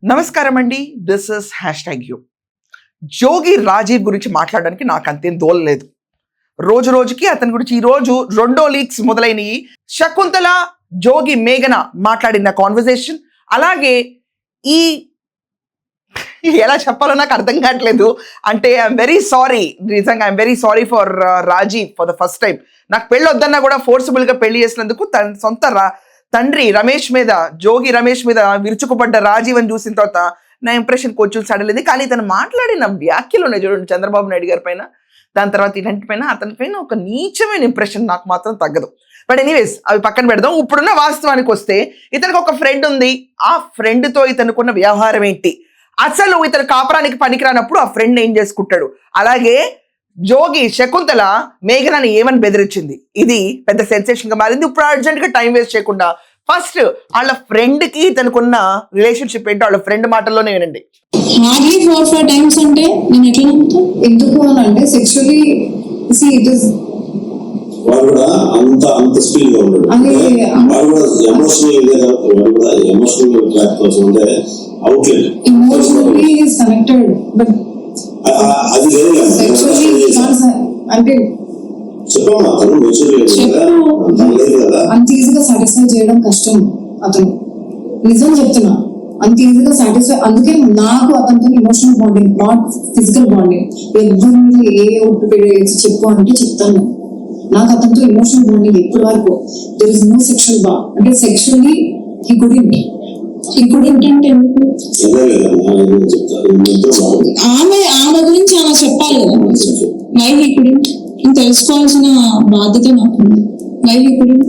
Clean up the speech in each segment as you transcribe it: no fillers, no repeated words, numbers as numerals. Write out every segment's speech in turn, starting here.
నమస్కారం అండి, this is #you. జోగి రాజీవ్ గురించి మాట్లాడడానికి నాకు అంతేం దోలలేదు. రోజు రోజుకి అతని గురించి ఈరోజు 2 లీక్స్ మొదలైనవి. శకుంతల, జోగి, మేఘన మాట్లాడిన కాన్వర్జేషన్, అలాగే ఈ ఎలా చెప్పాలో నాకు అర్థం కావట్లేదు. అంటే ఐఎమ్ వెరీ సారీ, నిజంగా I'm very sorry for Rajiv for the first time. నాకు పెళ్ళి వద్దన్నా కూడా ఫోర్సిబుల్గా పెళ్లి చేసినందుకు తన సొంత తండ్రి రమేష్ మీద, జోగి రమేష్ మీద విరుచుకుపడ్డ రాజీవ్ అని చూసిన తర్వాత నా ఇంప్రెషన్ కొంచెం సడలేదు. కానీ తను మాట్లాడిన వ్యాఖ్యలు ఉన్నాయి చూడండి చంద్రబాబు నాయుడు గారి పైన, దాని తర్వాత ఇలాంటి పైన అతని పైన ఒక నీచమైన ఇంప్రెషన్ నాకు మాత్రం తగ్గదు. బట్ ఎనీవేస్ అవి పక్కన పెడదాం. ఇప్పుడున్న వాస్తవానికి వస్తే, ఇతనికి ఒక ఫ్రెండ్ ఉంది. ఆ ఫ్రెండ్తో ఇతనుకున్న వ్యవహారం ఏంటి, అసలు ఇతను కాపురానికి పనికిరానప్పుడు ఆ ఫ్రెండ్ ఏం చేసుకుంటాడు, అలాగే జోగి శకుంతల మేఘనాని ఏమని బెదిరించింది, ఇది పెద్ద సెన్సేషన్ గా మారింది. ఇప్పుడు అర్జెంట్ గా టైం వేస్ట్ చేయకుండా ఫస్ట్ వాళ్ళ ఫ్రెండ్ కి తనకున్న రిలేషన్షిప్ ఏంటో వాళ్ళ ఫ్రెండ్ మాటల్లోనే వినండి. హార్డ్లీ 4-5 టైమ్స్ అంటే నేను ఎట్లా నమ్ముతా? ఎందుకు అని అంటే సెక్షువల్లీ ఇట్ ఇస్ వాడు కూడా అంత స్పీడ్ గా ఉన్నాడు. వాడు కూడా ఎమోషనల్ ట్రాక్ కోసం అంటే outlet emotionally is connected, but అది లేదు సెక్షువల్లీ అంటే చెప్పమ్మా, అతను అంత ఈజీగా సాటిస్ఫై చేయడం కష్టం. అతను నిజం చెప్తున్నా, అంత ఈజీగా సాటిస్ఫై. అందుకే నాకు అతనితో emotional bonding, not physical bonding. ఎవరి మీద ఏ ఒట్టు చెప్పు అంటే చెప్తాను. నాకు అతనితో ఎమోషనల్ బాండింగ్ ఎప్పటి వరకు there is no sexual bond. అంటే సెక్షువల్లీ హీ కుడెంట్ అంటే ఆమె గురించి అలా చెప్పాలి కదా. వై హీ కుడెంట్ తెలుసుకోవాల్సిన బాధ్యత నాకు. వై హీ కుడెంట్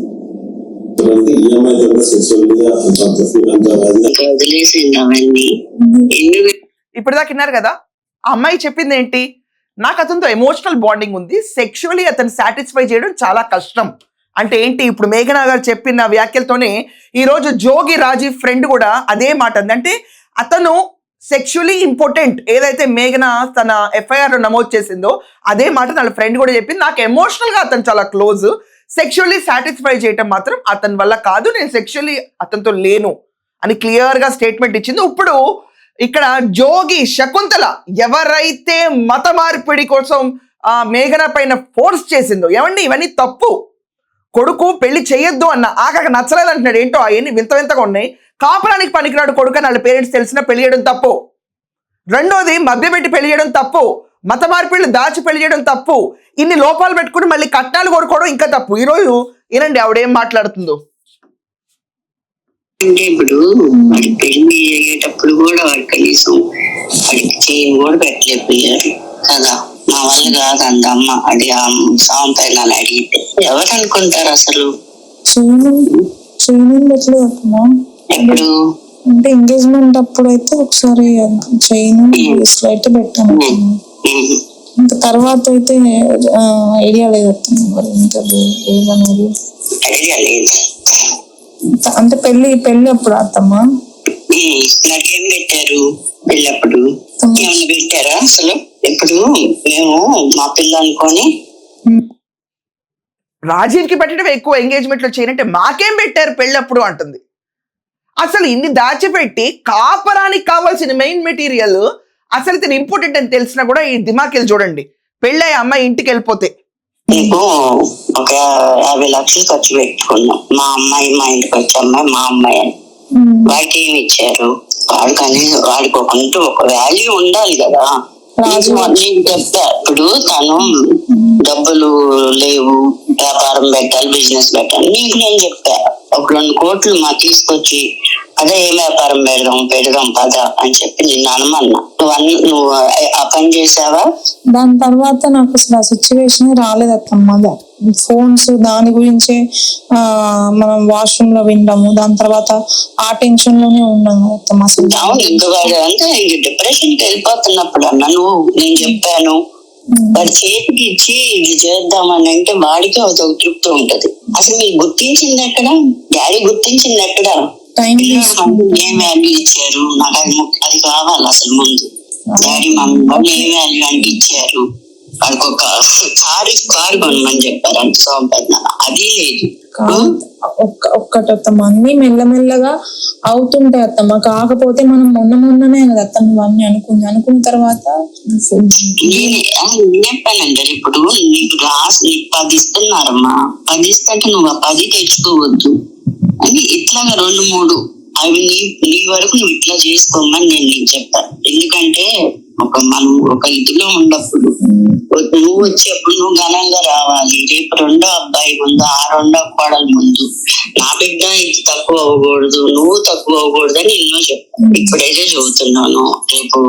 ఇప్పుడు దాకా విన్నారు కదా, ఆ అమ్మాయి చెప్పింది ఏంటి, నాకు అతనితో ఎమోషనల్ బాండింగ్ ఉంది, సెక్షువల్లీ అతను సాటిస్ఫై చేయడం చాలా కష్టం అంటే ఏంటి. ఇప్పుడు మేఘనా గారు చెప్పిన వ్యాఖ్యలతోనే ఈరోజు జోగి రాజీవ్ ఫ్రెండ్ కూడా అదే మాట అంది. అంటే అతను సెక్షువల్లీ ఇంపార్టెంట్, ఏదైతే మేఘన తన ఎఫ్ఐఆర్ నమోదు చేసిందో అదే మాట వాళ్ళ ఫ్రెండ్ కూడా చెప్పింది. నాకు ఎమోషనల్ గా అతను చాలా క్లోజ్, సెక్షువల్లీ సాటిస్ఫై చేయటం మాత్రం అతని వల్ల కాదు, నేను సెక్షువల్లీ అతనితో లేను అని క్లియర్ గా స్టేట్మెంట్ ఇచ్చింది. ఇప్పుడు ఇక్కడ జోగి శకుంతల ఎవరైతే మత మార్పిడి కోసం మేఘన పైన ఫోర్స్ చేసిందో, ఏమండి ఇవన్నీ తప్పు, కొడుకు పెళ్లి చేయొద్దు అన్న ఆకకు నచ్చలేదు అంటున్నాడు. ఏంటో అవన్నీ వింత వింతగా ఉన్నాయి. కాపురానికి పనికిరాడు కొడుకు అని వాళ్ళ పేరెంట్స్ తెలిసినా పెళ్లి చేయడం తప్పు. రెండోది మభ్యపెట్టి పెళ్లి చేయడం తప్పు, మత మార్పిళ్ళు దాచి పెళ్లి చేయడం తప్పు, ఇన్ని లోపాలు పెట్టుకుని మళ్ళీ కట్నాలు కోరుకోవడం ఇంకా తప్పు. ఈరోజు ఏనండి ఆవిడేం మాట్లాడుతుందో. అంటే ఇప్పుడు వాడి పెళ్లి అయ్యేటప్పుడు కూడా వాడు కనీసం వాడికి చేయని కూడా పెట్టలేకపోయారు కదా. మా వల్ల కాదు అందమ్మ అది ఆ సాంగ్ పైన అడిగితే ఎవరు అనుకుంటారు అసలు. ఎప్పుడు అంటే ఎంగేజ్మెంట్ అప్పుడు అయితే ఒకసారి చైన్ అయితే పెట్టాను, ఇంకా తర్వాత అయితే ఐడియా లేదు. ఐడియా లేదు అంటే పెళ్లి అప్పుడు అత్తమ్మా నాకేం పెట్టారు పెళ్ళప్పుడు, ఏమన్నా పెట్టారా అసలు? ఇప్పుడు మేము మా పిల్ల అనుకొని రాజీవ్ కి పెట్టడం ఎక్కువ, ఎంగేజ్మెంట్ లో చేయనంటే మాకేం పెట్టారు పెళ్ళప్పుడు అంటుంది. అసలు ఇన్ని దాచిపెట్టి కాపరానికి కావాల్సిన మెయిన్ మెటీరియల్ అసలు ఇతను ఇంపార్టెంట్ అని తెలిసినా కూడా ఈ దిమాకెళ్ళి చూడండి, పెళ్ళి అమ్మాయి ఇంటికి వెళ్ళిపోతే నీకు ఒక 50 లక్షలు ఖర్చు పెట్టుకున్నాం. మా అమ్మాయి మా ఇంటికి వచ్చే అమ్మాయి మా అమ్మాయి అని వాడికి ఏమి ఇచ్చారు? వాడికి ఒక వాల్యూ ఉండాలి కదా. నేను చెప్తా, ఇప్పుడు తను డబ్బులు లేవు, వ్యాపారం పెట్టాలి, బిజినెస్ పెట్టాలి. నీకు నేను చెప్పా, ఒక 2 కోట్లు మా తీసుకొచ్చి అదే ఏ వ్యాపారం పెడదాం పద అని చెప్పి నిన్ను అనమన్నా. నువ్వు ఆ పని చేసావా? దాని తర్వాత నాకు అసలు ఆ సిచ్యువేషన్ రాలేదమ్మా. ఫోన్స్ దాని గురించే మనం వాష్రూమ్ లో వింటాము, దాని తర్వాత ఆ టెన్షన్ లోనే ఉన్నాము. అంటే డిప్రెషన్ కి వెళ్ళిపోతున్నప్పుడు అన్న నేను చెప్పాను, వాడి చేతికి ఇచ్చి ఇది చేద్దామని అంటే వాడికి ఒక తృప్తి ఉంటది. అసలు మీరు గుర్తించింది ఎక్కడ? డాడీ గుర్తించింది ఎక్కడ? ఏం వాల్యూ ఇచ్చారు? నాకు అది కావాలి అసలు. ముందు డాడీ మమ్మీ వాళ్ళు ఏం వాల్యూ అంటే ఇచ్చారు? వాళ్ళకి ఒక కారు కొనమని చెప్పారు అంటే సంపాదన అది లేదు. ఒక్కటి అత్తమ్మ, అన్ని మెల్లమెల్లగా అవుతుంటాయి అత్తమ్మ. కాకపోతే మనం మొన్ననే కదా అత్తమ్మ ఇవన్నీ అనుకున్న తర్వాత చెప్పానంటే ఇప్పుడు నీకు నీకు 10 ఇస్తున్నారమ్మా, 10 ఇస్తుంటే నువ్వు 10 తెచ్చుకోవద్దు అని ఇట్లాగా 2-3 అవి నీ వరకు నువ్వు ఇట్లా చేసుకోమని నేను నీకు చెప్తాను. ఎందుకంటే మనం ఒక ఇదిలో ఉన్నప్పుడు నువ్వు వచ్చేప్పుడు నువ్వు ఘనంగా రావాలి. రేపు 2వ అబ్బాయి ముందు, ఆ 2వ కోడల ముందు నా బిడ్డ ఇది తక్కువ అవ్వకూడదు, నువ్వు తక్కువ అవ్వకూడదు అని ఎన్నో చెప్తాను. ఇప్పుడైతే చెబుతున్నాను, రేపు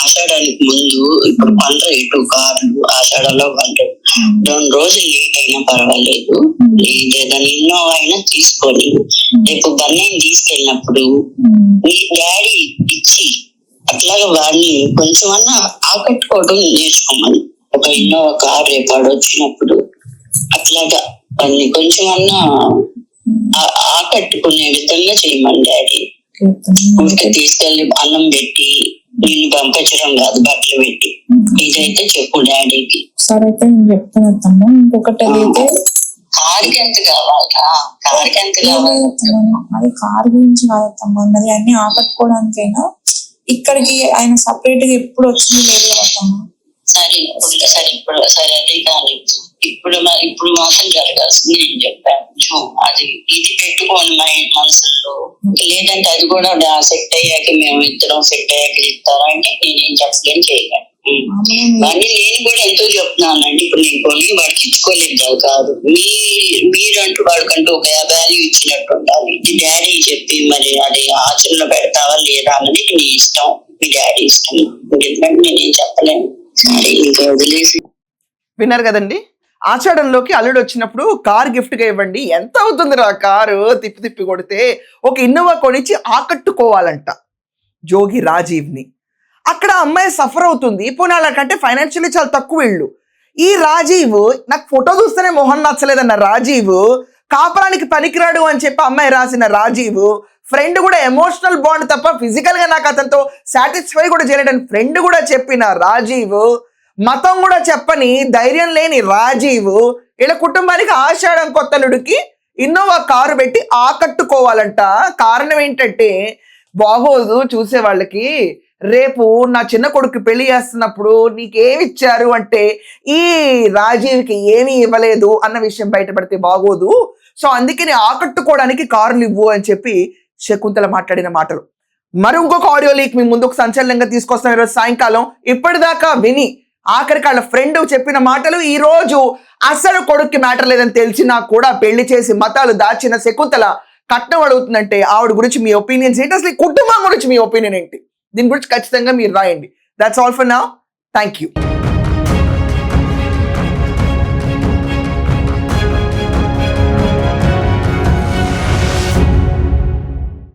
ఆషాఢానికి ముందు ఇప్పుడు కొంటారు ఇటు కార్లు, ఆషాఢంలో కొంటారు. 2 రోజులు లేట్ అయినా పర్వాలేదు, ఏదైనా ఇన్నోవా అయినా తీసుకొని రేపు గన్నయ్యని తీసుకెళ్ళినప్పుడు నీ డాడీ ఇచ్చి అట్లాగా వాడిని కొంచెమన్నా ఆకట్టుకోవడం నేర్చుకోమని. ఒక ఇన్నోవా కార్ రేపు వాడు వచ్చినప్పుడు అట్లాగా వాడిని కొంచెమన్నా ఆకట్టుకునే విధంగా చేయమని డాడీ. ఊరికి తీసుకెళ్లి అన్నం పెట్టి నిన్ను పంపించడం కాదు, బట్టలు పెట్టి. ఇదైతే చెప్పు డాడీకి. సరే అయితే నేను చెప్తాను అత్తమ్మ. ఇంకొకటి అయితే కార్కి ఎంత కావాలా, కార్కి ఎంత కావాలి? అది కార్ గురించి కాదత్తమ్మ అన్నది, అన్ని ఆకట్టుకోవడానికైనా ఇక్కడికి ఆయన సపరేట్ గా ఎప్పుడు వచ్చింది లేదు కదత్తమ్మ. సరే అదే కానీ ఇప్పుడు మాత్రం జరగాల్సింది నేను చెప్పాను. అది ఇది పెట్టుకోండి మా మనసులో, లేదంటే అది కూడా సెట్ అయ్యాక మేము ఇద్దరం సెట్ అయ్యాక చెప్తారా అంటే నేనేం చెప్పలేని చేయలేను. కానీ నేను కూడా ఎంతో చెప్తున్నానండి. ఇప్పుడు నేను కొని వాడికి ఇచ్చుకోలేదు కాదు, మీరంటూ వాడికంటూ ఒక వాల్యూ ఇచ్చినట్టు ఉండాలి. ఇది డాడీ చెప్పి మరి అది ఆచరణలో పెడతావా లేదా అన్నది నీ ఇష్టం, మీ డాడీ ఇష్టం. ఎందుకంటే నేనేం చెప్పలేను. సరే ఇంకా వదిలేసి. విన్నారు కదండి, ఆషాఢంలోకి అల్లుడు వచ్చినప్పుడు కార్ గిఫ్ట్ గా ఇవ్వండి. ఎంత అవుతుంది రా కారు తిప్పి కొడితే? ఒక ఇన్నోవా కొనిచ్చి ఆకట్టుకోవాలంట జోగి రాజీవ్ని. అక్కడ అమ్మాయి సఫర్ అవుతుంది. పోనీ అలాకంటే ఫైనాన్షియల్లీ చాలా తక్కువ ఇళ్ళు. ఈ రాజీవ్ నాకు ఫోటో చూస్తేనే మొహం నచ్చలేదన్న రాజీవ్, కాపురానికి పనికిరాడు అని చెప్పి అమ్మాయి రాసిన రాజీవ్, ఫ్రెండ్ కూడా ఎమోషనల్ బాండ్ తప్ప ఫిజికల్ గా నాకు అతనితో సాటిస్ఫై కూడా చేయలేదని ఫ్రెండ్ కూడా చెప్పిన రాజీవ్, మతం కూడా చెప్పని ధైర్యం లేని రాజీవ్, ఇలా కుటుంబానికి ఆషాఢం కొత్తలుడికి ఇన్నోవా కారు పెట్టి ఆకట్టుకోవాలంట. కారణం ఏంటంటే బాగోదు చూసే వాళ్ళకి. రేపు నా చిన్న కొడుకు పెళ్లి చేస్తున్నప్పుడు నీకేమి ఇచ్చారు అంటే ఈ రాజీవ్కి ఏమీ ఇవ్వలేదు అన్న విషయం బయటపడితే బాగోదు. సో అందుకని ఆకట్టుకోవడానికి కార్లు ఇవ్వు అని చెప్పి శకుంతల మాట్లాడిన మాటలు. మరి ఇంకొక ఆడియో లీక్ మీ ముందుకు సంచలనంగా తీసుకొస్తాం ఈరోజు సాయంకాలం. ఇప్పటిదాకా విని ఆఖరికి వాళ్ళ ఫ్రెండ్ చెప్పిన మాటలు, ఈ రోజు అసలు కొడుక్కి మ్యాటర్ లేదని తెలిసినా కూడా పెళ్లి చేసి మతాలు దాచిన శకుంతల కట్నం అడుగుతుందంటే ఆవిడ గురించి మీ ఒపీనియన్స్ ఏంటి, అసలు ఈ కుటుంబం గురించి మీ ఒపీనియన్ ఏంటి, దీని గురించి ఖచ్చితంగా మీరు రాయండి. That's all for now. Thank you.